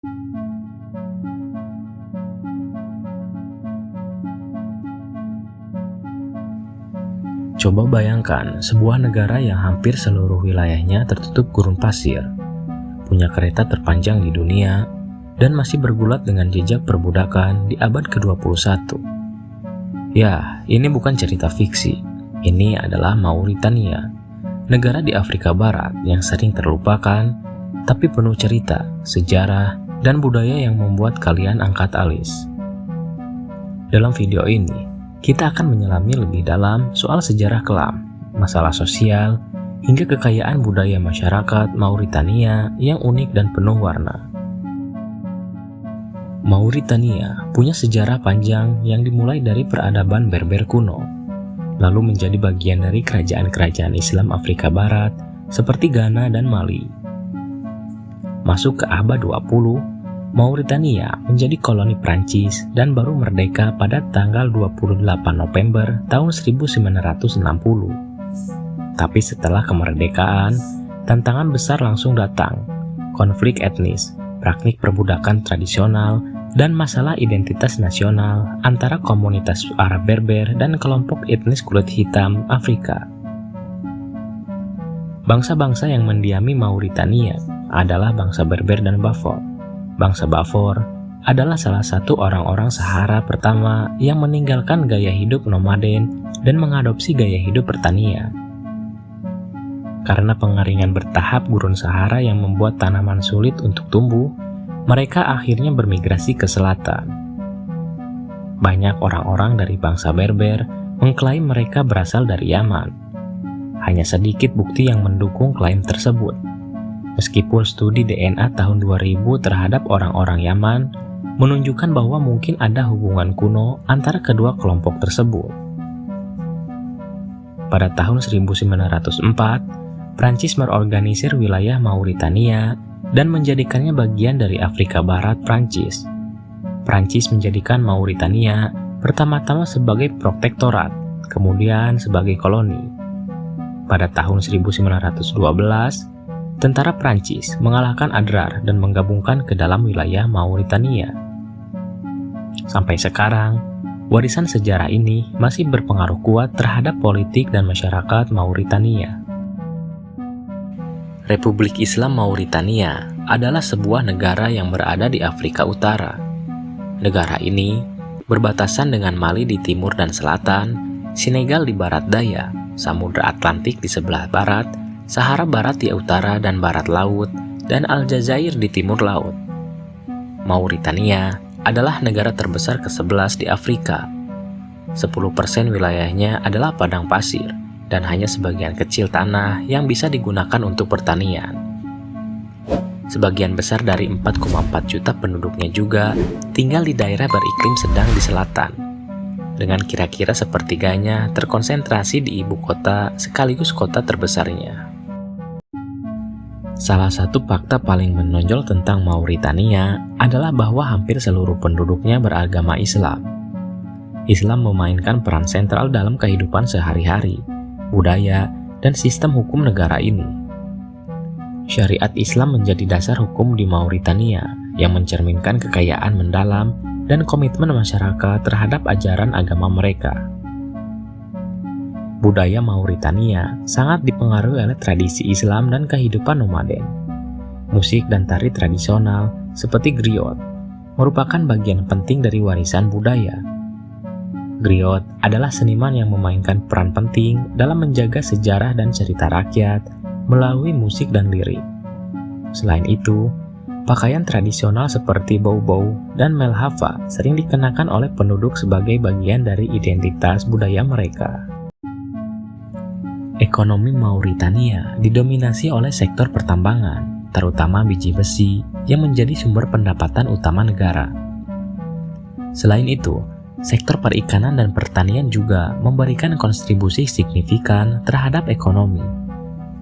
Coba bayangkan sebuah negara yang hampir seluruh wilayahnya tertutup gurun pasir, punya kereta terpanjang di dunia, dan masih bergulat dengan jejak perbudakan di abad ke-21. Ya, ini bukan cerita fiksi. Ini adalah Mauritania, negara di Afrika Barat yang sering terlupakan, tapi penuh cerita, sejarah, dan budaya yang membuat kalian angkat alis. Dalam video ini, kita akan menyelami lebih dalam soal sejarah kelam, masalah sosial, hingga kekayaan budaya masyarakat Mauritania yang unik dan penuh warna. Mauritania punya sejarah panjang yang dimulai dari peradaban Berber kuno, lalu menjadi bagian dari kerajaan-kerajaan Islam Afrika Barat seperti Ghana dan Mali. Masuk ke abad 20, Mauritania menjadi koloni Prancis dan baru merdeka pada tanggal 28 November tahun 1960. Tapi setelah kemerdekaan, tantangan besar langsung datang. Konflik etnis, praktik perbudakan tradisional, dan masalah identitas nasional antara komunitas Arab Berber dan kelompok etnis kulit hitam Afrika. Bangsa-bangsa yang mendiami Mauritania adalah bangsa Berber dan Bafour. Bangsa Bafour adalah salah satu orang-orang Sahara pertama yang meninggalkan gaya hidup nomaden dan mengadopsi gaya hidup pertanian. Karena pengeringan bertahap gurun Sahara yang membuat tanaman sulit untuk tumbuh, mereka akhirnya bermigrasi ke selatan. Banyak orang-orang dari bangsa Berber mengklaim mereka berasal dari Yaman. Hanya sedikit bukti yang mendukung klaim tersebut. Meskipun studi DNA tahun 2000 terhadap orang-orang Yaman menunjukkan bahwa mungkin ada hubungan kuno antara kedua kelompok tersebut. Pada tahun 1904, Prancis merorganisir wilayah Mauritania dan menjadikannya bagian dari Afrika Barat Prancis. Prancis menjadikan Mauritania pertama-tama sebagai protektorat, kemudian sebagai koloni. Pada tahun 1912, tentara Prancis mengalahkan Adrar dan menggabungkan ke dalam wilayah Mauritania. Sampai sekarang, warisan sejarah ini masih berpengaruh kuat terhadap politik dan masyarakat Mauritania. Republik Islam Mauritania adalah sebuah negara yang berada di Afrika Utara. Negara ini berbatasan dengan Mali di timur dan selatan, Senegal di barat daya, Samudra Atlantik di sebelah barat, Sahara Barat di utara dan barat laut, dan Aljazair di timur laut. Mauritania adalah negara terbesar ke-11 di Afrika. 10% wilayahnya adalah padang pasir, dan hanya sebagian kecil tanah yang bisa digunakan untuk pertanian. Sebagian besar dari 4,4 juta penduduknya juga tinggal di daerah beriklim sedang di selatan, dengan kira-kira sepertiganya terkonsentrasi di ibu kota sekaligus kota terbesarnya. Salah satu fakta paling menonjol tentang Mauritania adalah bahwa hampir seluruh penduduknya beragama Islam. Islam memainkan peran sentral dalam kehidupan sehari-hari, budaya, dan sistem hukum negara ini. Syariat Islam menjadi dasar hukum di Mauritania yang mencerminkan kekayaan mendalam dan komitmen masyarakat terhadap ajaran agama mereka. Budaya Mauritania sangat dipengaruhi oleh tradisi Islam dan kehidupan nomaden. Musik dan tari tradisional seperti griot merupakan bagian penting dari warisan budaya. Griot adalah seniman yang memainkan peran penting dalam menjaga sejarah dan cerita rakyat melalui musik dan lirik. Selain itu, pakaian tradisional seperti boubou dan melhafa sering dikenakan oleh penduduk sebagai bagian dari identitas budaya mereka. Ekonomi Mauritania didominasi oleh sektor pertambangan, terutama biji besi, yang menjadi sumber pendapatan utama negara. Selain itu, sektor perikanan dan pertanian juga memberikan kontribusi signifikan terhadap ekonomi.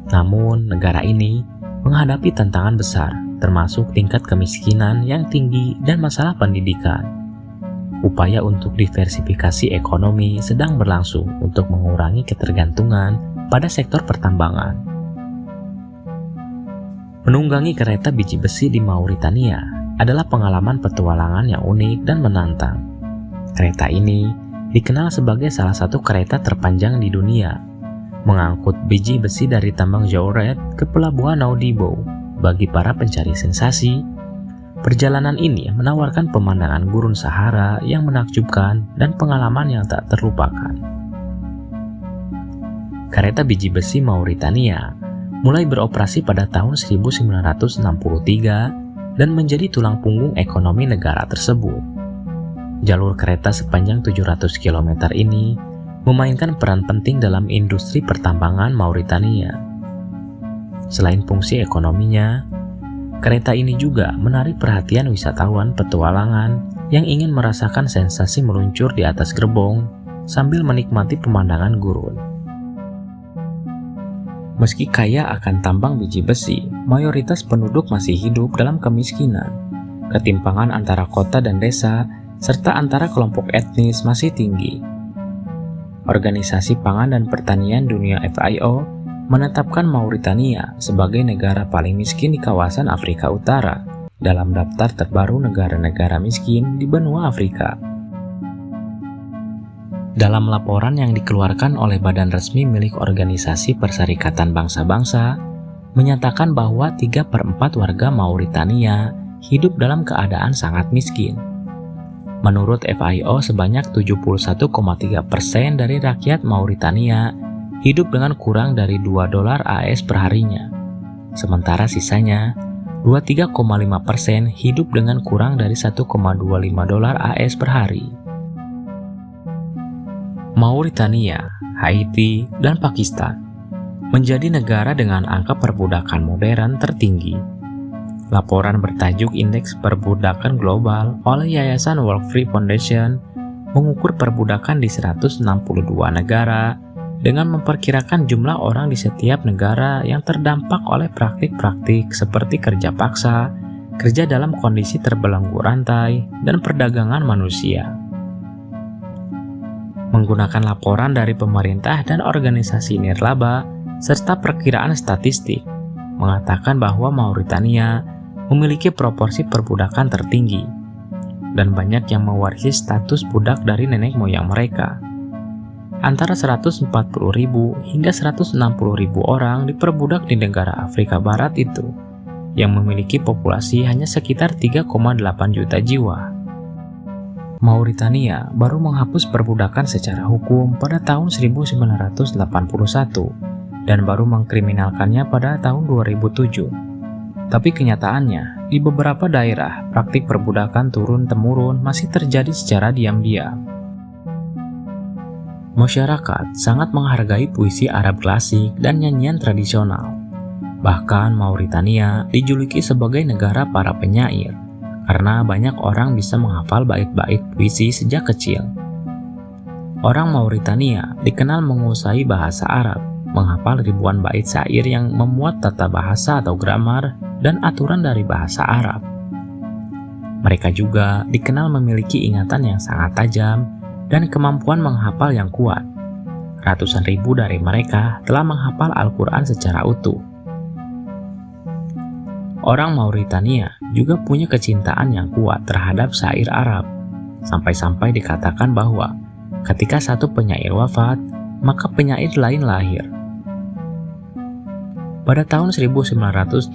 Namun, negara ini menghadapi tantangan besar, termasuk tingkat kemiskinan yang tinggi dan masalah pendidikan. Upaya untuk diversifikasi ekonomi sedang berlangsung untuk mengurangi ketergantungan pada sektor pertambangan. Menunggangi kereta biji besi di Mauritania adalah pengalaman petualangan yang unik dan menantang. Kereta ini dikenal sebagai salah satu kereta terpanjang di dunia, mengangkut biji besi dari tambang Joret ke pelabuhan Nouadhibou. Bagi para pencari sensasi, perjalanan ini menawarkan pemandangan gurun Sahara yang menakjubkan dan pengalaman yang tak terlupakan. Kereta biji besi Mauritania mulai beroperasi pada tahun 1963 dan menjadi tulang punggung ekonomi negara tersebut. Jalur kereta sepanjang 700 km ini memainkan peran penting dalam industri pertambangan Mauritania. Selain fungsi ekonominya, kereta ini juga menarik perhatian wisatawan petualangan yang ingin merasakan sensasi meluncur di atas gerbong sambil menikmati pemandangan gurun. Meski kaya akan tambang biji besi, mayoritas penduduk masih hidup dalam kemiskinan. Ketimpangan antara kota dan desa, serta antara kelompok etnis masih tinggi. Organisasi Pangan dan Pertanian Dunia FAO menetapkan Mauritania sebagai negara paling miskin di kawasan Afrika Utara dalam daftar terbaru negara-negara miskin di benua Afrika. Dalam laporan yang dikeluarkan oleh badan resmi milik Organisasi Perserikatan Bangsa-Bangsa, menyatakan bahwa 3/4 warga Mauritania hidup dalam keadaan sangat miskin. Menurut FAO, sebanyak 71,3% dari rakyat Mauritania hidup dengan kurang dari $2 AS per harinya. Sementara sisanya, 23,5% hidup dengan kurang dari $1,25 AS per hari. Mauritania, Haiti, dan Pakistan menjadi negara dengan angka perbudakan modern tertinggi. Laporan bertajuk Indeks Perbudakan Global oleh Yayasan Walk Free Foundation mengukur perbudakan di 162 negara dengan memperkirakan jumlah orang di setiap negara yang terdampak oleh praktik-praktik seperti kerja paksa, kerja dalam kondisi terbelenggu rantai, dan perdagangan manusia. Menggunakan laporan dari pemerintah dan organisasi nirlaba serta perkiraan statistik, mengatakan bahwa Mauritania memiliki proporsi perbudakan tertinggi, dan banyak yang mewarisi status budak dari nenek moyang mereka. Antara 140.000 hingga 160.000 orang diperbudak di negara Afrika Barat itu, yang memiliki populasi hanya sekitar 3,8 juta jiwa. Mauritania baru menghapus perbudakan secara hukum pada tahun 1981 dan baru mengkriminalkannya pada tahun 2007. Tapi kenyataannya, di beberapa daerah, praktik perbudakan turun-temurun masih terjadi secara diam-diam. Masyarakat sangat menghargai puisi Arab klasik dan nyanyian tradisional. Bahkan Mauritania dijuluki sebagai negara para penyair, karena banyak orang bisa menghafal bait-bait puisi sejak kecil. Orang Mauritania dikenal menguasai bahasa Arab, menghafal ribuan bait syair yang memuat tata bahasa atau gramar dan aturan dari bahasa Arab. Mereka juga dikenal memiliki ingatan yang sangat tajam dan kemampuan menghafal yang kuat. Ratusan ribu dari mereka telah menghafal Al-Quran secara utuh. Orang Mauritania juga punya kecintaan yang kuat terhadap syair Arab, sampai-sampai dikatakan bahwa ketika satu penyair wafat, maka penyair lain lahir. Pada tahun 1977,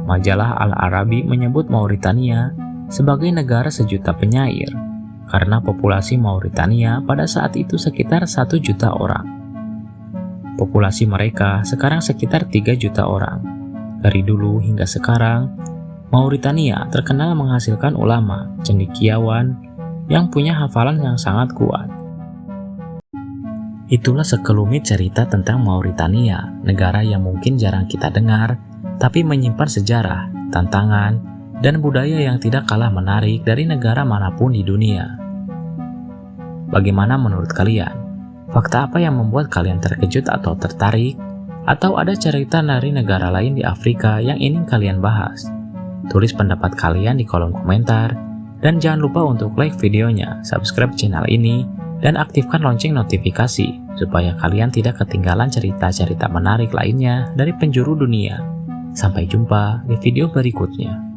majalah Al-Arabi menyebut Mauritania sebagai negara sejuta penyair, karena populasi Mauritania pada saat itu sekitar 1 juta orang. Populasi mereka sekarang sekitar 3 juta orang. Dari dulu hingga sekarang, Mauritania terkenal menghasilkan ulama, cendekiawan, yang punya hafalan yang sangat kuat. Itulah sekelumit cerita tentang Mauritania, negara yang mungkin jarang kita dengar, tapi menyimpan sejarah, tantangan, dan budaya yang tidak kalah menarik dari negara manapun di dunia. Bagaimana menurut kalian? Fakta apa yang membuat kalian terkejut atau tertarik? Atau ada cerita dari negara lain di Afrika yang ingin kalian bahas? Tulis pendapat kalian di kolom komentar, dan jangan lupa untuk like videonya, subscribe channel ini, dan aktifkan lonceng notifikasi, supaya kalian tidak ketinggalan cerita-cerita menarik lainnya dari penjuru dunia. Sampai jumpa di video berikutnya.